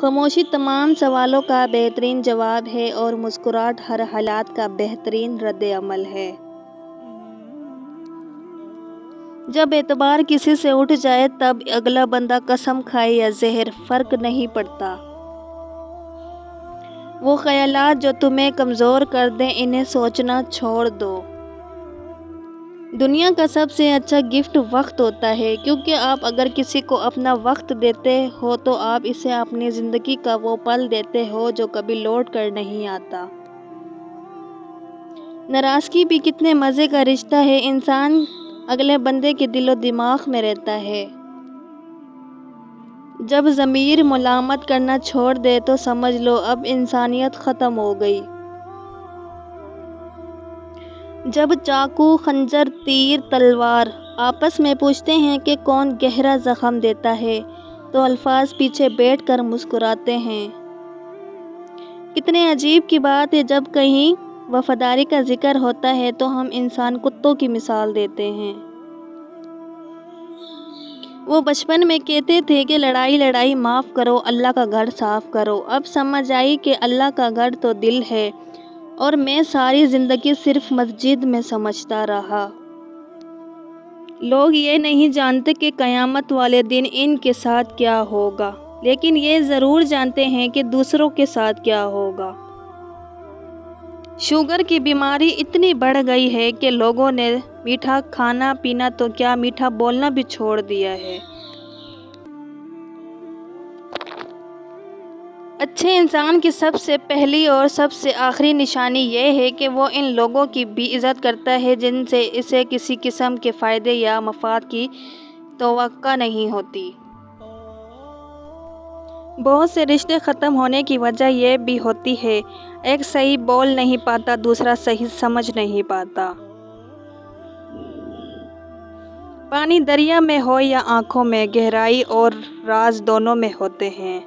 خاموشی تمام سوالوں کا بہترین جواب ہے اور مسکراہٹ ہر حالات کا بہترین رد عمل ہے۔ جب اعتبار کسی سے اٹھ جائے تب اگلا بندہ قسم کھائے یا زہر فرق نہیں پڑتا۔ وہ خیالات جو تمہیں کمزور کر دیں انہیں سوچنا چھوڑ دو۔ دنیا کا سب سے اچھا گفٹ وقت ہوتا ہے، کیونکہ آپ اگر کسی کو اپنا وقت دیتے ہو تو آپ اسے اپنی زندگی کا وہ پل دیتے ہو جو کبھی لوٹ کر نہیں آتا۔ ناراضگی بھی کتنے مزے کا رشتہ ہے، انسان اگلے بندے کے دل و دماغ میں رہتا ہے۔ جب ضمیر ملامت کرنا چھوڑ دے تو سمجھ لو اب انسانیت ختم ہو گئی۔ جب چاقو، خنجر، تیر، تلوار آپس میں پوچھتے ہیں کہ کون گہرا زخم دیتا ہے تو الفاظ پیچھے بیٹھ کر مسکراتے ہیں۔ کتنے عجیب کی بات ہے، جب کہیں وفاداری کا ذکر ہوتا ہے تو ہم انسان کتوں کی مثال دیتے ہیں۔ وہ بچپن میں کہتے تھے کہ لڑائی لڑائی معاف کرو، اللہ کا گھر صاف کرو۔ اب سمجھ آئی کہ اللہ کا گھر تو دل ہے، اور میں ساری زندگی صرف مسجد میں سمجھتا رہا۔ لوگ یہ نہیں جانتے کہ قیامت والے دن ان کے ساتھ کیا ہوگا، لیکن یہ ضرور جانتے ہیں کہ دوسروں کے ساتھ کیا ہوگا۔ شوگر کی بیماری اتنی بڑھ گئی ہے کہ لوگوں نے میٹھا کھانا پینا تو کیا میٹھا بولنا بھی چھوڑ دیا ہے۔ اچھے انسان کی سب سے پہلی اور سب سے آخری نشانی یہ ہے کہ وہ ان لوگوں کی بھی عزت کرتا ہے جن سے اسے کسی قسم کے فائدے یا مفاد کی توقع نہیں ہوتی۔ بہت سے رشتے ختم ہونے کی وجہ یہ بھی ہوتی ہے، ایک صحیح بول نہیں پاتا، دوسرا صحیح سمجھ نہیں پاتا۔ پانی دریا میں ہو یا آنکھوں میں، گہرائی اور راز دونوں میں ہوتے ہیں۔